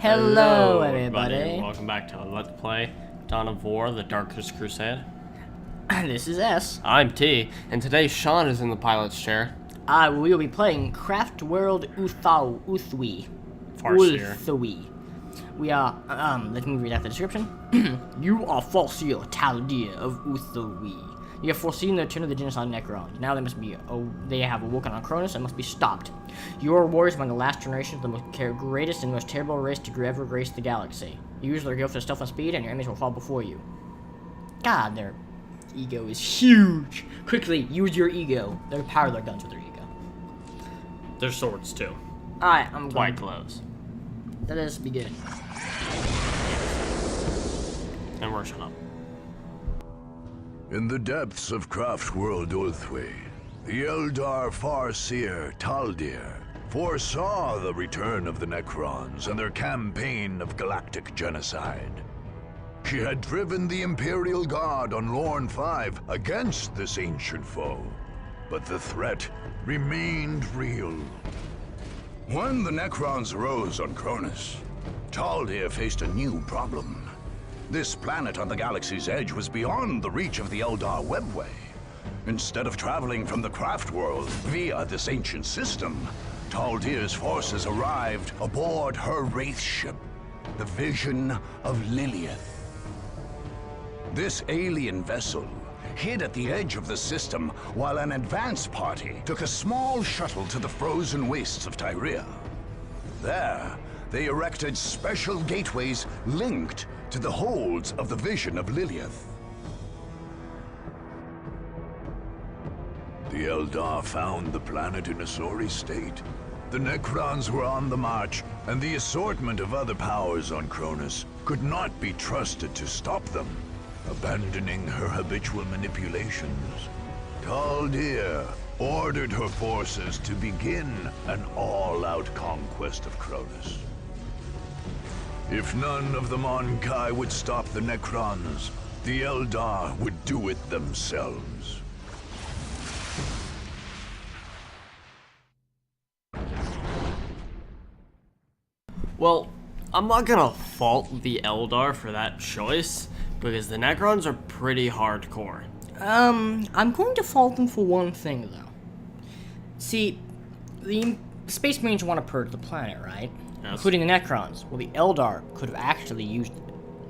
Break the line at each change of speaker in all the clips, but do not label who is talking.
Hello, everybody.
Welcome back to Let's Play Dawn of War, the Darkest Crusade.
This is S.
I'm T, and today Sean is in the pilot's chair.
We will be playing Craft World Uthwi.
Farseer.
Uthwi. We are, let me read out the description. You are Farseer Taldeer of Uthwi. You have foreseen the return of the genocide necrons. Now they have awoken on Kronus and must be stopped. You are warriors among the last generation of the greatest and most terrible race to ever grace the galaxy. You use their gift of stealth and speed, and your enemies will fall before you. God, their ego is huge. Quickly, use your ego. They power their guns with their ego.
Their swords, too.
Alright, I'm going.
White gloves.
Let us begin.
And we're shut up.
In the depths of Craft World Uthwi, the Eldar Farseer Taldeer foresaw the return of the necrons and their campaign of galactic genocide. She had driven the Imperial Guard on Lorne 5 against this ancient foe, but the threat remained real. When the necrons rose on Kronus, Taldeer faced a new problem. This planet on the galaxy's edge was beyond the reach of the Eldar webway. Instead of traveling from the craft world via this ancient system, Taldeer's forces arrived aboard her wraith ship, the Vision of Lilith. This alien vessel hid at the edge of the system while an advance party took a small shuttle to the frozen wastes of Tyria. There, they erected special gateways linked to the holds of the Vision of Lilith. The Eldar found the planet in a sorry state. The necrons were on the march, and the assortment of other powers on Kronus could not be trusted to stop them. Abandoning her habitual manipulations, Taldeer ordered her forces to begin an all-out conquest of Kronus. If none of the Mon-Kai would stop the necrons, the Eldar would do it themselves.
Well, I'm not gonna fault the Eldar for that choice, because the necrons are pretty hardcore.
I'm going to fault them for one thing, though. See, the Space Marines want to purge the planet, right?
Yes.
Including the necrons. Well, the Eldar could have actually used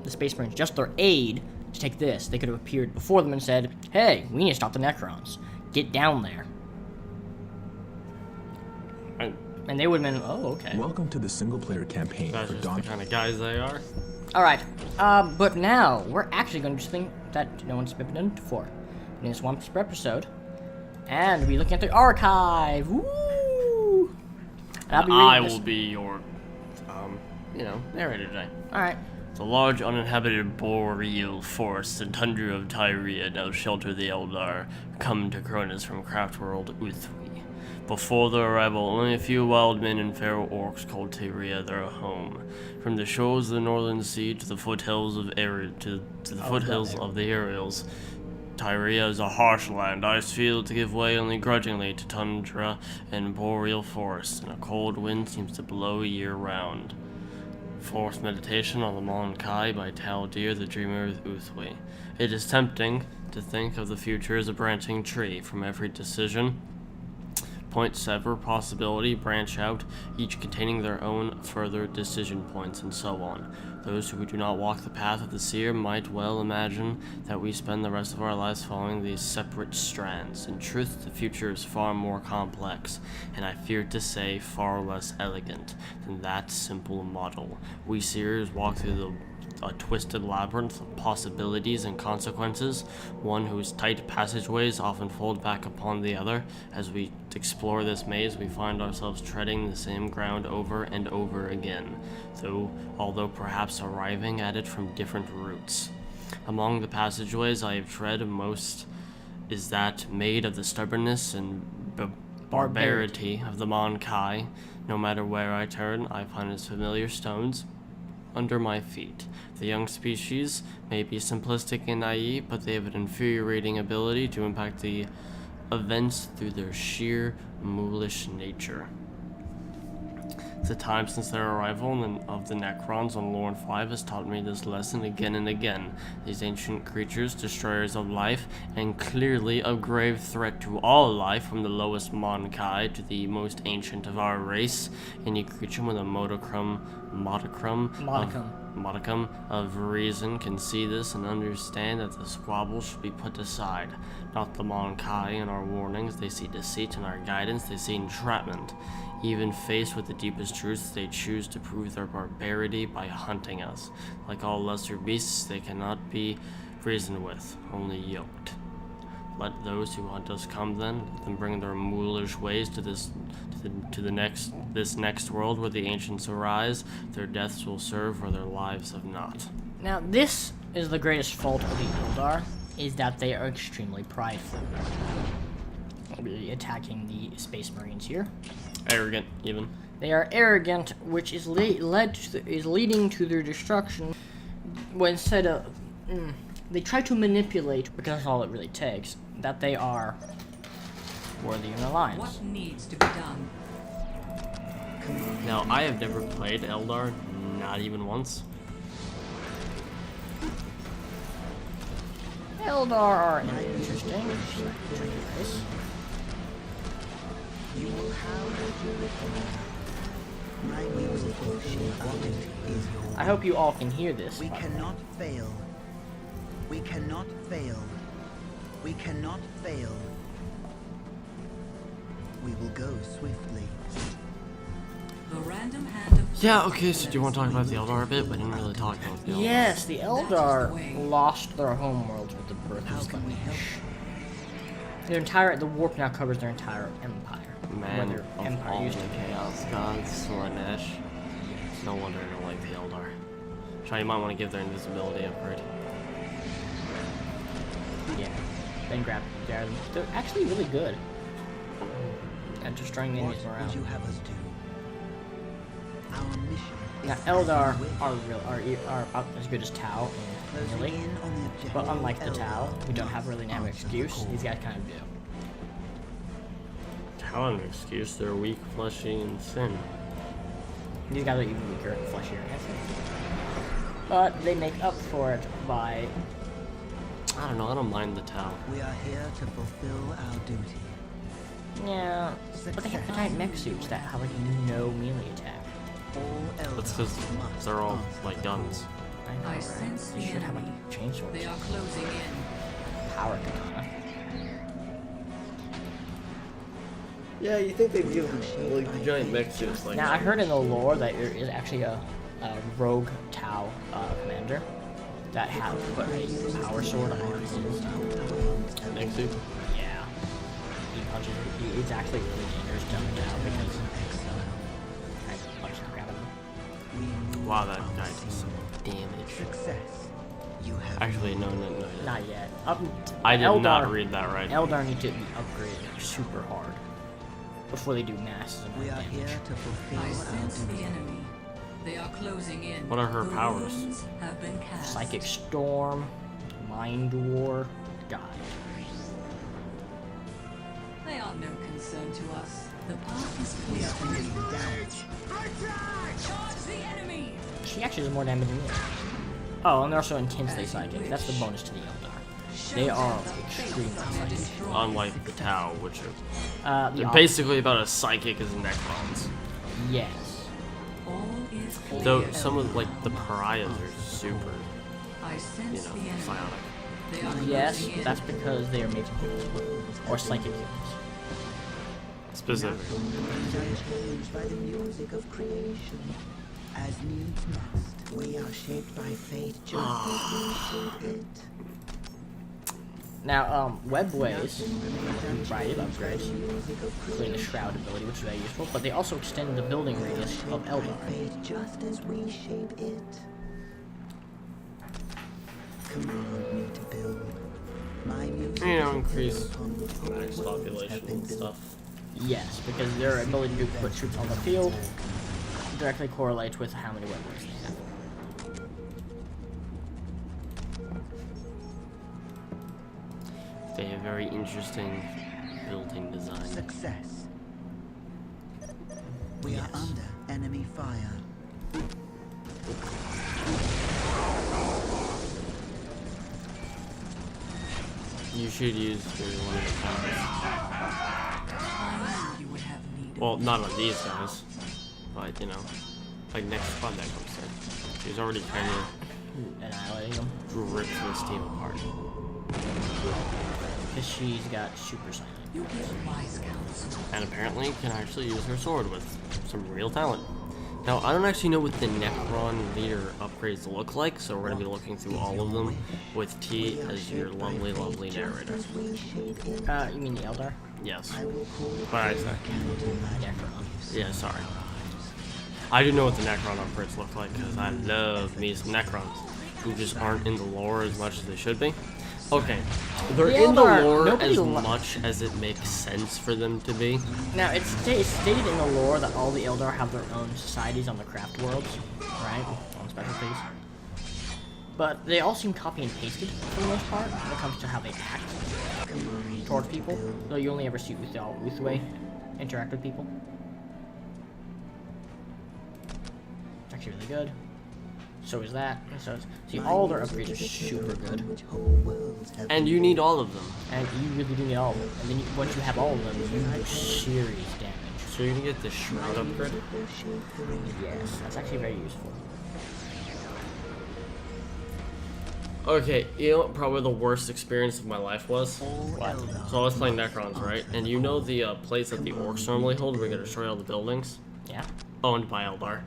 the Space Marines, just their aid, to take this. They could have appeared before them and said, hey, we need to stop the necrons. Get down there. And they would have been, oh, okay.
Welcome to the single-player campaign
That's
for
just
Dawn.
the kind of guys they are.
Alright, but now, we're actually going to do something that no one's been done before. In this one episode. And we'll be looking at the archive. Woo! And
I will be your, narrator today.
Alright.
The large uninhabited boreal forest and tundra of Tyria now shelter the Eldar, come to Kronus from Craft World Uthwi. Before their arrival, only a few wild men and feral orcs called Tyria their home. From the shores of the northern sea to the foothills of foothills of the Ariels, Tyria is a harsh land, ice-field to give way only grudgingly to tundra and boreal forests, and a cold wind seems to blow year-round. Forced meditation on the Mon-Kai by Taldeer, the dreamer of Uthwi. It is tempting to think of the future as a branching tree. From every decision, point sever possibility, branch out, each containing their own further decision points, and so on. Those who do not walk the path of the seer might well imagine that we spend the rest of our lives following these separate strands. In truth, the future is far more complex, and I fear to say far less elegant than that simple model. We seers walk through a twisted labyrinth of possibilities and consequences, one whose tight passageways often fold back upon the other. As we explore this maze, we find ourselves treading the same ground over and over again, although perhaps arriving at it from different routes. Among the passageways I have tread most is that made of the stubbornness and barbarity of the Mon-Kai. No matter where I turn, I find its familiar stones under my feet. The young species may be simplistic and naive, but they have an infuriating ability to impact the events through their sheer mulish nature. The time since their arrival of the necrons on Lorne 5 has taught me this lesson again and again. These ancient creatures, destroyers of life, and clearly a grave threat to all life, from the lowest Monkai to the most ancient of our race. Any creature with a modicum of reason can see this and understand that the squabble should be put aside. Not the Monkai in our warnings, they see deceit in our guidance, they see entrapment. Even faced with the deepest truths, they choose to prove their barbarity by hunting us. Like all lesser beasts, they cannot be reasoned with, only yoked. Let those who hunt us come then, let them bring their mulish ways to this next world where the ancients arise. Their deaths will serve where their lives have not.
Now, this is the greatest fault of the Eldar, is that they are extremely prideful. Really attacking the Space Marines here.
Arrogant, even.
They are arrogant, which is leading to their destruction. When instead of they try to manipulate, because that's all it really takes, that they are worthy in alliance.
What needs to be done?
Now, I have never played Eldar, not even once.
Eldar are interesting. Race.
You will have what you require. My musical shape of it is yours.
I hope you all can hear this.
We cannot fail. We cannot fail. We cannot fail. We will go swiftly.
The random hand of
Yeah, okay, so do you want to talk about the Eldar a bit? We didn't really talk about the Eldar.
Yes, the Eldar lost their homeworlds with the birth of Slanesh. The warp now covers their entire empire.
Man,
Whether
of
empire
all
used
the
to be.
Chaos Gods, Slanesh. No wonder I don't like the Eldar. Try, you might want to give their invisibility upgrade.
Yeah. Then grab them. They're actually really good at destroying the
What
enemies
would
around.
you have us do? Our mission is
Now, Eldar are about as good as Tau and
closing
Melee,
in on the objective.
but unlike the
Eldar
Tau, who don't have really an
answer the
excuse,
call.
these guys kind of do.
How an excuse? They're weak, fleshy, and thin.
These guys are even weaker and fleshier. But they make up for it by...
I don't know, I don't mind the Tau.
We are here to fulfill our duty.
Yeah, but they have giant mech suits that have like no melee attack.
All
That's
Eldar
because
must
they're all
answer
like
the
guns.
I know,
I
right?
sense
They
the
should have like
enemy.
chainswords.
They are closing in.
Power katana.
Yeah, you think they'd give like the giant mech suits like
Now, I heard in the lore that there is actually a rogue Tau commander that had put a power sword on his
mech suit?
yeah. He punches. It's actually really dangerous to him now because I punch the crap out of him.
Wow, that guy does some damage.
Success. You have
Actually, no.
Not yet.
I did
Eldar,
not read that right.
Eldar need to be upgraded super hard before they do masses of
We are
damage.
here to fulfill
I
our
sense the
duty.
enemy. They are closing in.
What are her
The
powers?
runes have been cast.
Psychic Storm, Mind War, God.
They are no concern to us. The path is
We
clear.
are being damaged.
Charge the enemy!
She actually does more damage than me. Oh, and they're also intensely psychic. That's the bonus to the Eldar. They are extremely psychic.
Unlike the Tau, which are
The
they're
op-
basically about as psychic as necrons.
Yes.
All is clear.
Though some of like the pariahs are super,
I sense the enemy.
psionic.
They are
Yes,
closing in.
that's because they are made from humans. Or psychic humans.
Specific.
Things are changed by the music of creation. As needs must, we are shaped by fate just as we shape it.
Now, Webways, variety of upgrades, including the Shroud ability, which is very useful, but they also extend the building radius of Eldar.
Fate just as we shape it. Command me to build. My music
You know,
is
increase
built on the
max
worlds
population
have been
and stuff.
Yes, because their ability to put troops on the field directly correlates with how many Webways they have.
They have very interesting building design.
Success. We are under enemy fire.
You should use one of your powers.
I knew you would have need.
Well, not on these guys, but you know, like next squad that comes in. She's already kind of
Annihilating them.
ripped this team apart.
Because she's got super silent.
You give wise counsel.
And apparently can actually use her sword with some real talent. Now, I don't actually know what the Necron leader upgrades look like, so we're going to be looking through all of them with T as your lovely, lovely narrator.
You mean the Eldar?
Yes. But I said,
Necron.
yeah, sorry. I do know what the Necron upgrades look like, because I love me some Necrons, who just aren't in the lore as much as they should be. Okay, they're
The
in the
Eldar,
lore
nobody
as
li-
much as it makes sense for them to be.
Now, it's stated in the lore that all the Eldar have their own societies on the craft worlds, right? On specialties. But they all seem copy and pasted for the most part when it comes to how they act toward people. Though you only ever see Uthway interact with people. It's actually really good. So is that. So see, all their upgrades are super good.
And you need all of them.
And you really do need all of them. And then once you have all of them, you do serious damage.
So you can get the Shroud upgrade.
Yes, that's actually very useful.
Okay, you know what probably the worst experience of my life was?
What?
So I was playing Necrons, right? And you know the place that the orcs normally hold where you destroy all the buildings?
Yeah?
Owned by Eldar.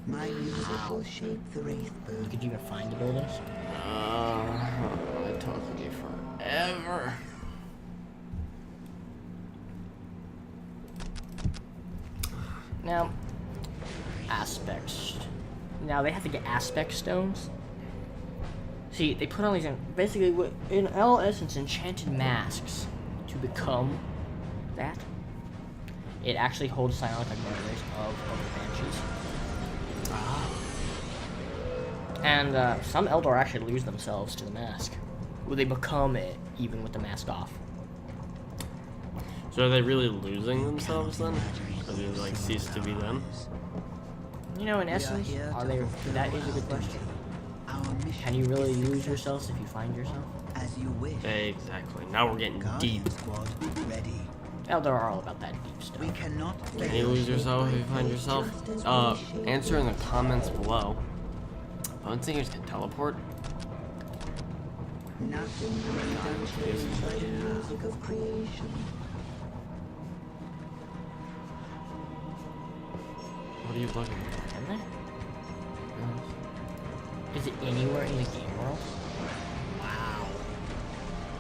My music will shape the Wraithbird.
Could you even find the buildings?
It took me forever.
Now, aspects. Now they have to get aspect stones. See, they put on these, basically, in all essence, enchanted masks to become that. It actually holds psionic memories of other banshees. And some Eldar actually lose themselves to the mask. Well, they become it even with the mask off.
So are they really losing themselves then? Or do they like cease to be them?
You know, in essence, are they? That is a good question. Can you really lose yourself if you find yourself?
As you wish.
Exactly. Now we're getting deep.
Squad ready.
Eldar are all about that deep stuff.
We cannot
Can you lose yourself if you find yourself? Answer in the comments below. Bonsingers can teleport.
Nothing can be done by the music of creation.
What are you looking for?
Can they? Is it anywhere in the game world? Wow.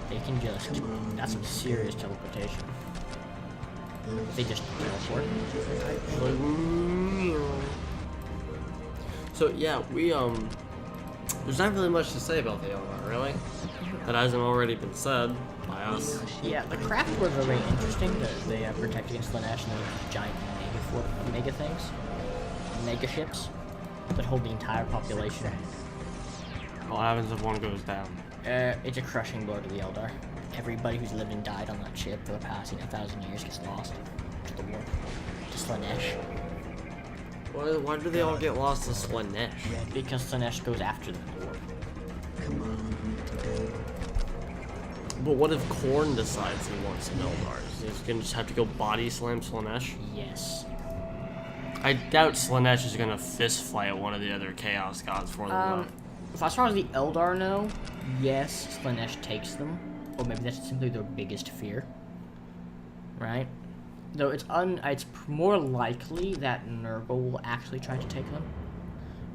They can just. That's some serious teleportation. They just teleport.
So yeah, there's not really much to say about the Eldar, really. That hasn't already been said by us.
Yeah, the craft worlds are very interesting. They protect against Slanesh and those giant mega things. Mega ships that hold the entire population.
What happens if one goes down?
It's a crushing blow to the Eldar. Everybody who's lived and died on that ship for the past 1,000 years gets lost to the warp, to Slanesh.
Why do they all get lost to Slanesh?
Because Slanesh goes after the warp.
But what if Khorne decides he wants an Eldar? He's gonna just have to go body slam Slanesh?
Yes.
I doubt Slanesh is gonna fist fight one of the other Chaos Gods for them.
As far as the Eldar know, yes, Slanesh takes them. Or maybe that's simply their biggest fear. Right? Though it's more likely that Nurgle will actually try to take them.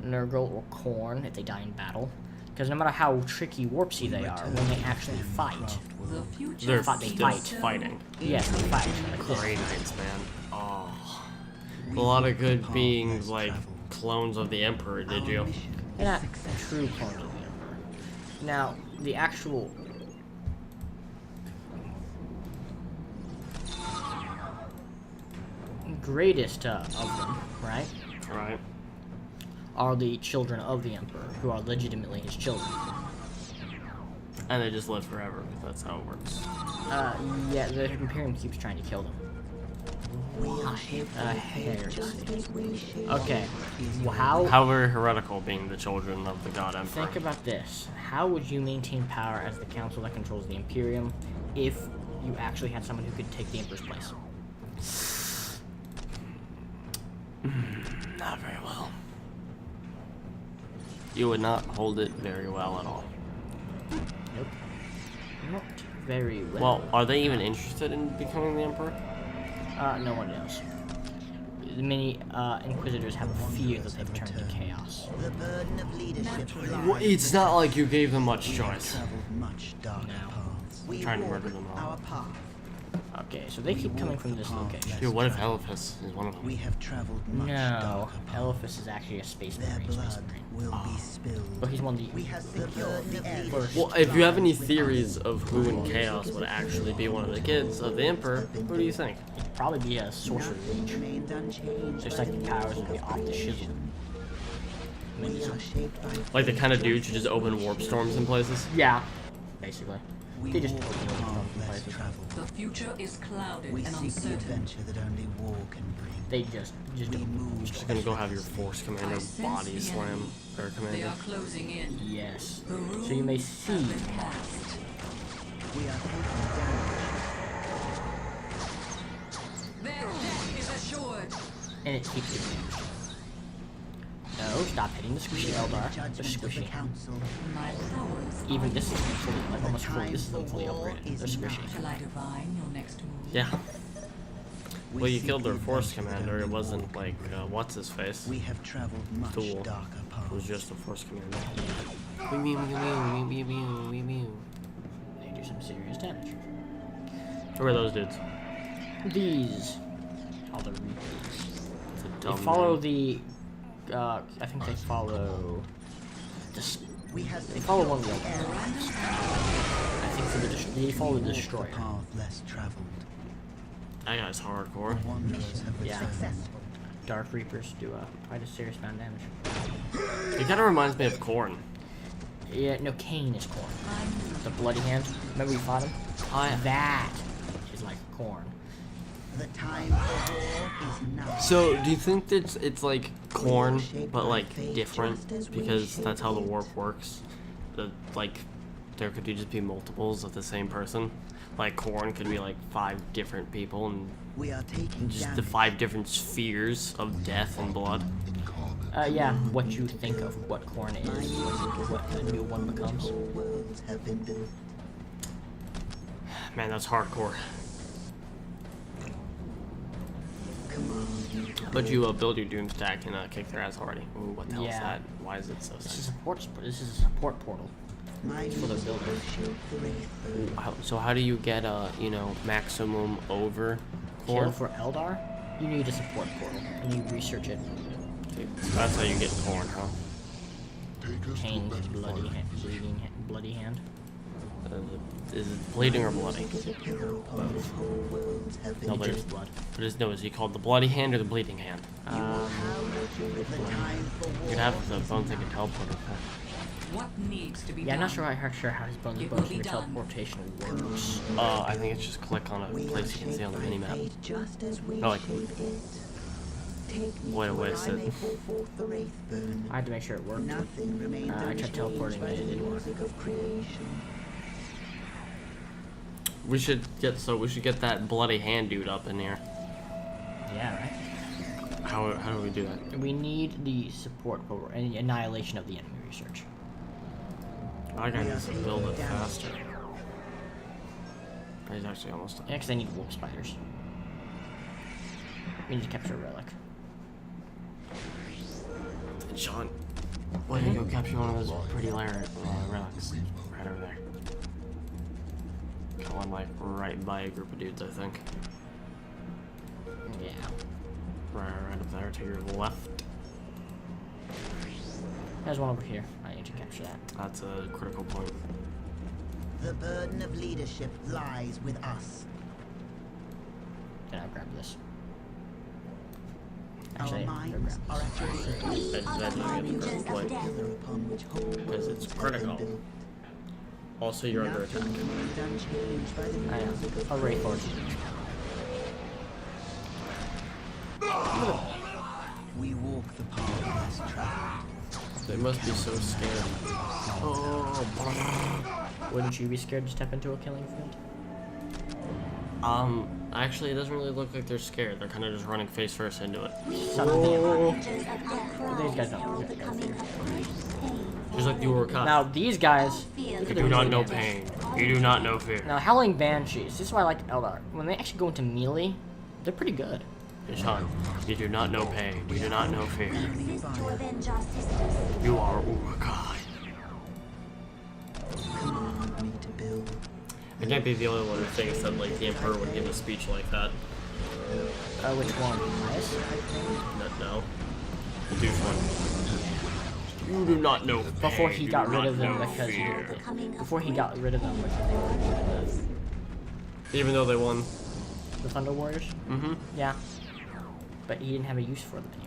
Nurgle or Khorne if they die in battle. Because no matter how tricky warpsy they are, when they actually fight,
The future
They're
they
still
fight.
fighting.
yes, they fight. Like this.
Grey Knights, man. Oh. A lot of good beings, like clones of the Emperor, did you?
They're not true clones of the Emperor. Now, the actual greatest of them, right,
Right.
are the children of the Emperor, who are legitimately his children.
And they just live forever, because that's how it works.
Yeah, the Imperium keeps trying to kill them.
We are shaped by fate just as we shape.
Okay. Well,
How very heretical being the children of the God Emperor.
think about this. How would you maintain power as the council that controls the Imperium if you actually had someone who could take the Emperor's place?
Not very well. You would not hold it very well at all.
Nope. Not very well.
Well, are they even interested in becoming the Emperor?
No one knows. Many Inquisitors have a fear that they've turned to chaos.
The burden of leadership
Well, it's not like you gave them much choice.
traveled much darker paths. We
Trying to
walk
murder them all.
our path.
Okay, so they keep coming from this location.
Dude, what if Elephas is one of them?
We have traveled much
No,
darker paths.
Elephas is actually a space
Their
marine.
blood will be spilled.
But he's one of
We
the
have secured the
first.
Well, if you have any theories of who in Chaos would actually be one of the kids of the Emperor, who do you think?
It'd probably be a sorcerer mage.
remained unchanged.
Just
by
like the powers would be off the shizzle. I mean,
We are shaped by
Like the kind of dudes who just open warp storms in places?
yeah, basically.
we
They just
walk
open
the
the
path
door
less
places.
traveled.
The future is clouded
We
and
seek the
uncertain.
adventure that only war can bring.
They just
We
don't.
move
Just gonna go have your Force Commander
I sense
body
the
slam
enemy.
their
They
commander.
are closing in.
Yes.
The rules
So you may see.
have been cast.
We are taking damage.
Their death is assured.
And it keeps getting damaged. No, stop hitting the squishy Eldar. They're
Judgment of the
squishy.
council.
My powers
Even
are
this is
yours.
fully, like almost fully,
time
this is
for
fully
war
upgraded.
is
They're squishy.
Shall I divine your next move?
Yeah.
We
Well, you
seek
killed their
the
Force
adventure that
Commander. It
only war
wasn't
can
like,
bring.
what's his face?
We have traveled much
Tool.
darker
It was
paths.
just a Force Commander.
They do some serious damage.
Who are those dudes?
These are the Reapers.
It's a
They
dumb
follow
name.
the. I think they follow. This.
We have
They follow one of the.
A random
I think for the they follow the
walk
destroyer.
the path less traveled.
That guy's hardcore.
Wanderers have
Yeah.
returned.
Dark Reapers do quite a serious amount of damage.
He kind of reminds me of Korn.
Yeah, no, Cain is corn. The bloody hand. Remember we fought him?
Oh, yeah.
That is like corn.
The time for war is now.
So, do you think that it's like Korn, but like different? Because that's how the warp works. Like, there could just be multiples of the same person. Like, Korn could be like 5 different people, and
We are taking
just the
damage.
5 different spheres of death and blood.
Yeah, what you think of what corn is, what the new one becomes.
Worlds have been built.
Man, that's hardcore.
Command.
But you build your Doom stack and kick their ass already. Ooh, what the hell is
Yeah.
that? Why is it so
This is
sad?
a support. This is a support portal.
My
for the
music
builder.
will shape the wraith.
So how do you get maximum over
Kill
Korn?
for Eldar, you need a support portal, and you research it.
That's how you get Korn, huh?
Cain's bloody hand.
Is it bleeding or bloody?
Worlds have been
No,
built.
but
Just blood.
is he called the bloody hand or the bleeding hand?
The time for war.
You could have the bone thing and teleport.
What needs to be
Yeah, I'm
done?
not sure how his bones
It will be done.
teleportation works.
I think it's just click on a
We are
place you can see on the
shaped by
minimap.
fate just as we
Oh, like-
shape it. Take me
Wait,
to where I
sit.
may pour forth the wraith burn.
I had to make sure it worked.
Nothing remained
I tried
unchanged
teleporting
by
it,
the
it didn't work.
music of creation.
We should get that bloody hand dude up in here.
Yeah, right.
How do we do that?
We need the support portal and the annihilation of the enemy research.
I gotta need to build it faster. He's actually almost done.
Yeah, because I need wolf spiders. We need to capture a relic.
Sean, why don't you go capture one of those pretty relics right over there? Got one like right by a group of dudes, I think.
Yeah.
Right up there to your left.
There's one over here. I need to capture that.
That's a critical point.
The burden of leadership lies with us.
Then I'll grab this.
Our
Actually, I'll
minds
grab
are at your service.
That's not the critical point.
Pillar upon which whole
Because it's
worlds have
critical.
been built.
Also, you're under
Nothing
attack.
remained unchanged by the
I
music
know.
of
I'll wait for it.
creation.
They must be so scared.
Oh, wouldn't you be scared to step into a killing field?
Actually, it doesn't really look like they're scared. They're kind of just running face first into it.
Son of a damn. These guys don't fear.
Just like you were caught.
Now these guys,
You do not know pain. You do not know fear.
now Howling Banshees. This is why I like Eldar. When they actually go into melee, they're pretty good.
Hey, Sean, you do not know pain. You do not know fear. You are Urukai.
Command me to build.
I can't be the only one who thinks that like the Emperor would give a speech like that.
Which one? This?
No. The douche one. You do not know pain.
Before he
You
got
do
rid
not
of them
know
because
fear.
before he got rid of them because they were
Even though they won.
the Thunder Warriors.
Mm-hmm.
Yeah. But he didn't have a use for them anymore.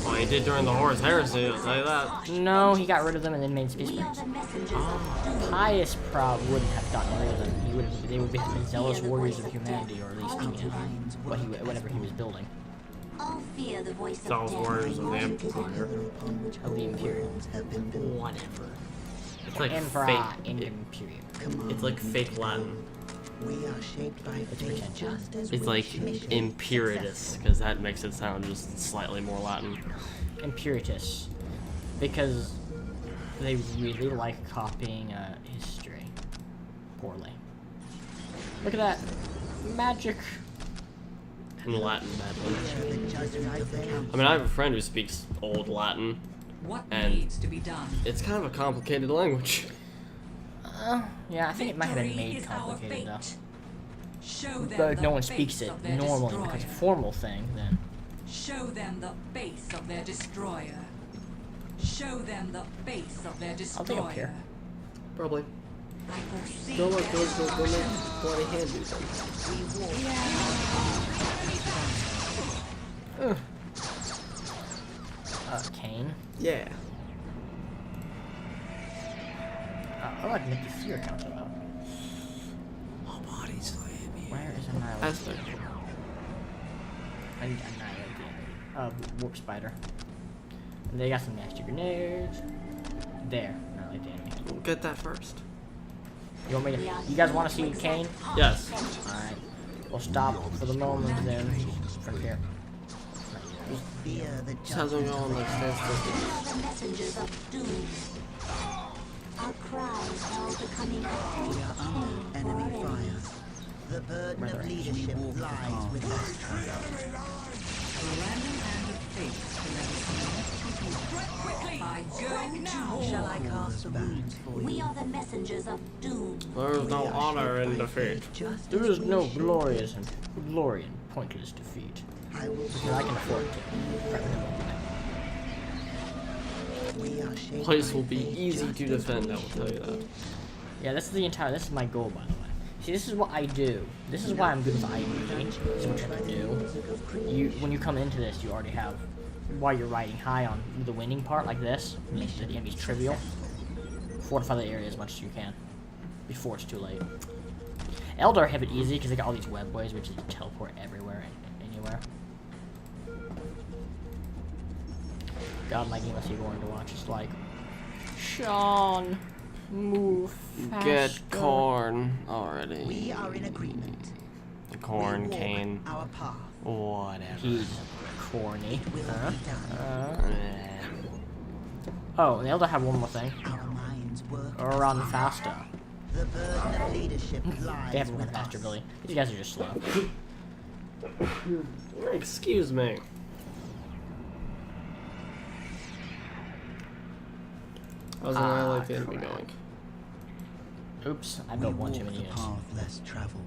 Well, he did during the Horus Heresy, I'll tell you that.
No, he got rid of them and then made Space Marines. Pious Proud wouldn't have gotten rid of them. They would be the zealous warriors of humanity, or at least whatever he was building.
All fear the voice of
Zealous
death.
Warriors of the Empire.
Of the Imperial.
Whatever. It's like
Emperor
fake.
and Imperial.
It's like fake Latin.
We are shaped by fate just as
It's
we
like
wish.
Imperatus, because that makes it sound just slightly more Latin.
Imperatus. Because they really like copying history. Poorly. Look at that. Magic.
In Latin, badly.
The judgment of the council.
I mean, I have a friend who speaks Old Latin.
What
And-
needs to be done?
It's kind of a complicated language.
Yeah, I think it might have been
Victory
made
is our
complicated though.
fate. Show them
But if
the
no one
face
speaks it
of their
normally
destroyer.
because it's a formal thing, then
Show them the face of their destroyer. Show them the face of their destroyer.
think up here.
Probably.
I foresee
Don't let
their
those go
destruction.
bloody hand do them.
Kane.
Yeah.
I like Nicky Fear counter though.
All bodies slam you.
Where is Annihilate?
Esther.
I need Annihilate the enemy. Warp Spider. And they got some nasty grenades. There, Annihilate the enemy.
We'll get that first.
You want me to? You guys want to see Kane?
Yes.
Alright. We'll stop for the moment then. From here.
Fear the
Just how's it
judgment
going? Like, stands
The messengers of doom. Our cries herald the coming of
we are under enemy fire. The burden of leadership lies with us.
a random hand of fate. I go now.
Shall I cast a wounds for
We
you?
are the messengers of doom.
There's no
We are
honor
shaped
in
by
defeat.
fate just
There
as
is
we
no
should.
glory and pointless defeat.
I will
Because I can afford to.
We are shaped
Place
by
will be
fate
easy
just
to
as
defend,
we
I will tell you that.
Yeah, this is my goal, by the way. See, this is what I do. This is why I'm good with IED. This is what you have to do. When you come into this, you already have, while you're riding high on the winning part, like this, make the enemy's trivial. Fortify the area as much as you can, before it's too late. Eldar have it easy, because they got all these webways, which is teleport everywhere and anywhere. God, my game must be boring to watch. It's like, Sean, move faster.
Get corn already.
We are in agreement.
The corn,
We walk
cane,
our path.
whatever.
He's corny.
Will
Huh?
be done.
Oh, and the Eldar have one more thing.
Our minds work.
Run faster.
The burden of leadership lies
They have a run
with
faster
us.
ability. These guys are just slow.
Excuse me. How's Annihilate the enemy going?
Oops, I
We
built one
walk
too many
the
units.
path less traveled.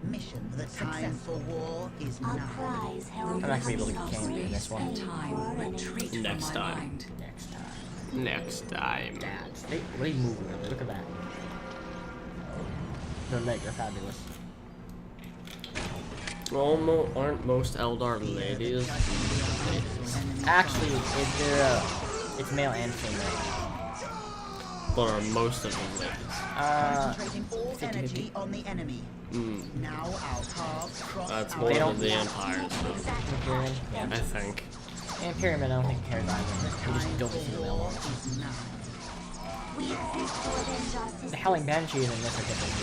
Mission: the time for war is
Our
now.
cries herald
I'm not gonna be able to
the
get Kane in this one.
time. Retreat from
Next
my
time.
mind.
Next time.
Next time.
Dads. What are you moving really? Look at that. They're fabulous.
Aren't most Eldar ladies?
Actually, it's male and female.
But are most of them ladies?
Concentrating all
50-50.
energy on the enemy.
Mm.
Now our paths cross
That's
our
more
They
than
don't-
the Empire. So.
Imperial, yeah. Yeah.
I think.
And Pyramid, I don't think cares either. We just don't see the mail. The Howling Banshee and this are different.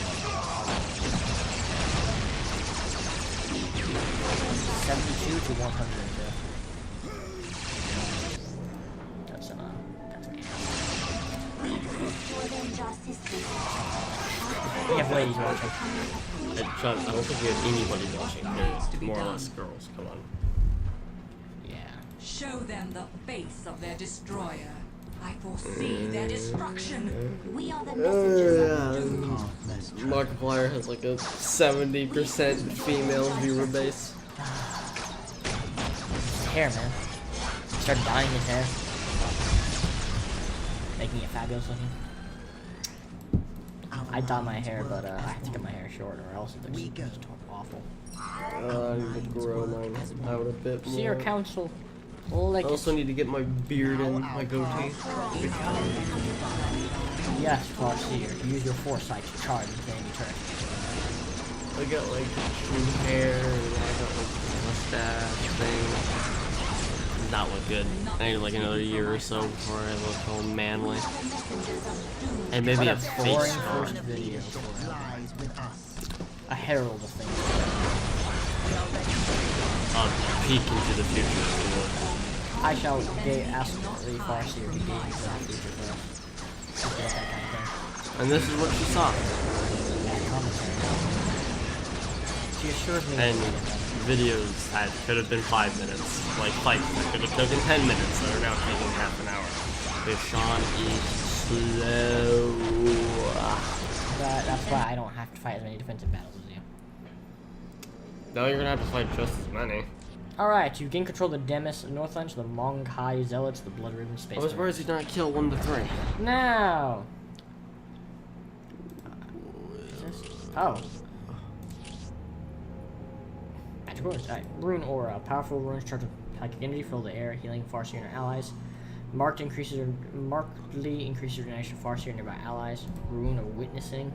72 to 102. That's an we have ladies watching.
Sean, I don't think we have anybody watching. There's more or less girls. Come on.
Yeah.
Show them the face of their destroyer. I foresee their destruction. We are the messengers of doom.
Markiplier has like a 70% female viewer base.
His hair, man. Start dyeing his hair. Making it fabulous looking. I dye my hair, but I have to get my hair short or else it looks just awful.
I need to grow mine out a bit more.
See your council.
I
Like
also need to get my beard and my goatee.
yes, Farseer. Use your foresight to charge the enemy turret.
I got like true hair and I got like a mustache thing. Does not look good. I need like another year or so before I look all manly. And maybe
What
a
a
face
boring
scar.
first video for a herald of things.
Peek into the future. If you will.
I shall ask the Farseer to gain the future for us. That kind of thing.
And this is what she saw.
Bad commentary. She assures me.
And videos that could have been 5 minutes, like fights that could have taken 10 minutes, that are now taking half an hour. Because Sean is slow.
That's why I don't have to fight as many defensive battles as you.
Now you're gonna have to fight just as many.
Alright, you gain control of the Demis Northlands, the Monghai Zealots, the Blood Raven Space.
I was surprised he did not kill 1 to 3.
Now! Is this? Oh. Magic runes. Alright. Rune Aura. Powerful runes charged with psychic energy fill the air, healing Farseer and their allies. Markedly increases your nation of Farseer and nearby allies. Rune of Witnessing.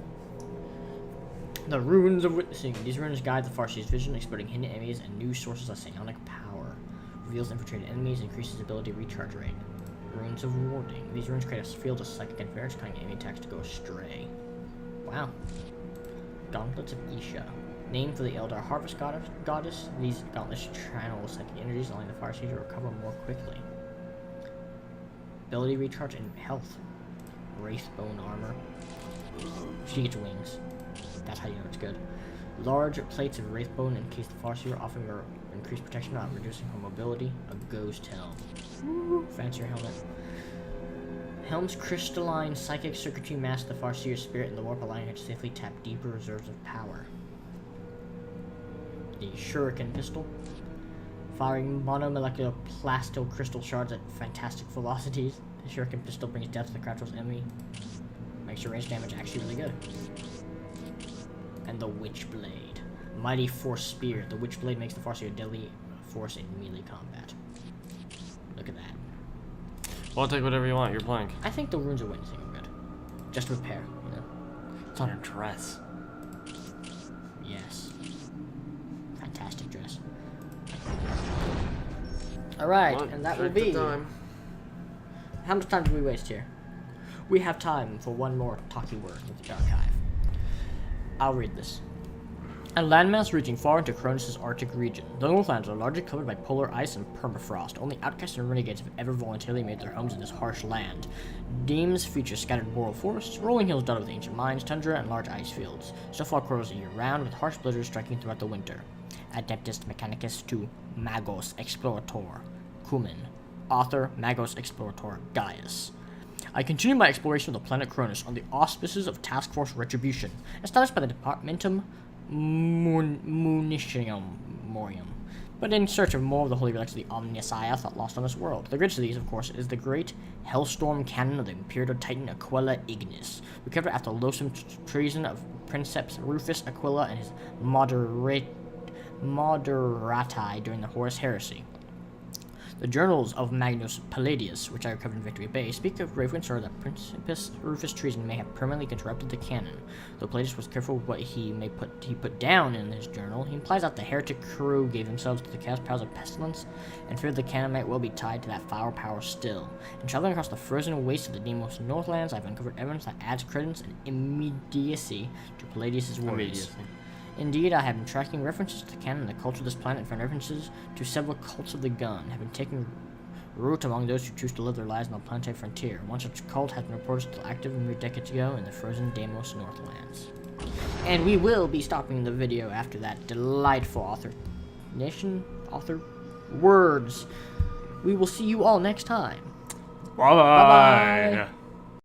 The Runes of Witnessing. These runes guide the Farseer's vision, exploding hidden enemies and new sources of psionic power. Reveals infiltrated enemies, increases ability recharge rate. Runes of Warding. These runes create a field of psychic interference, causing enemy attacks to go astray. Wow. Gauntlets of Isha. Named for the Eldar harvest goddess, these gauntlets channel psychic energies, allowing the Farseer to recover more quickly. Ability recharge and health. Wraithbone armor. She gets wings. That's how you know it's good. Large plates of Wraithbone encase the Farseer, offering her increased protection without reducing her mobility. A ghost helm. Fancier helmet. Helm's crystalline psychic circuitry mask the Farseer's spirit in the warp, allowing her to safely tap deeper reserves of power. The Shuriken pistol. Firing monomolecular plastil crystal shards at fantastic velocities. The Shuriken pistol brings death to the crouchless enemy. Makes your range damage actually really good. And the Witchblade. Mighty Force Spear. The Witchblade makes the Farseer a deadly force in melee combat. Look at that.
Well, I'll take whatever you want. You're blank.
I think the runes of witnessing are good. Just repair, you know.
It's on her dress.
Yes. Fantastic dress. Alright,
Well,
and that will
check the
be...
time.
How much time do we waste here? We have time for one more talky word with the archive. I'll read this. A landmass reaching far into Kronus' Arctic region, the Northlands are largely covered by polar ice and permafrost. Only outcasts and renegades have ever voluntarily made their homes in this harsh land. Deems feature scattered boreal forests, rolling hills dotted with ancient mines, tundra, and large ice fields. Snowfall grows year-round, with harsh blizzards striking throughout the winter. Adeptus Mechanicus to Magos Explorator. Kumin. Author, Magos Explorator Gaius. I continue my exploration of the planet Kronus on the auspices of Task Force Retribution, established by the Departmentum Munitium Morium, but in search of more of the holy relics of the Omnissiah thought lost on this world. The greatest of these, of course, is the great Hellstorm Cannon of the Imperator Titan Aquila Ignis, recovered after the loathsome treason of Princeps Rufus Aquila and his Moderati during the Horus Heresy. The journals of Magnus Palladius, which I recovered in Victory Bay, speak of grave concern that Principus Rufus' treason may have permanently interrupted the canon. Though Palladius was careful with what he put down in his journal, he implies that the heretic crew gave themselves to the chaos powers of pestilence, and feared the canon might well be tied to that foul power still. In traveling across the frozen wastes of the Deimos Northlands, I've uncovered evidence that adds credence and immediacy to Palladius' words. Indeed, I have been tracking references to the canon and the culture of this planet and found references to several cults of the gun have been taking root among those who choose to live their lives on the planetary frontier. One such cult has been reported still active mere decades ago in the frozen Deimos Northlands. And we will be stopping the video after that delightful author words. We will see you all next time.
Bye-bye.
Bye-bye.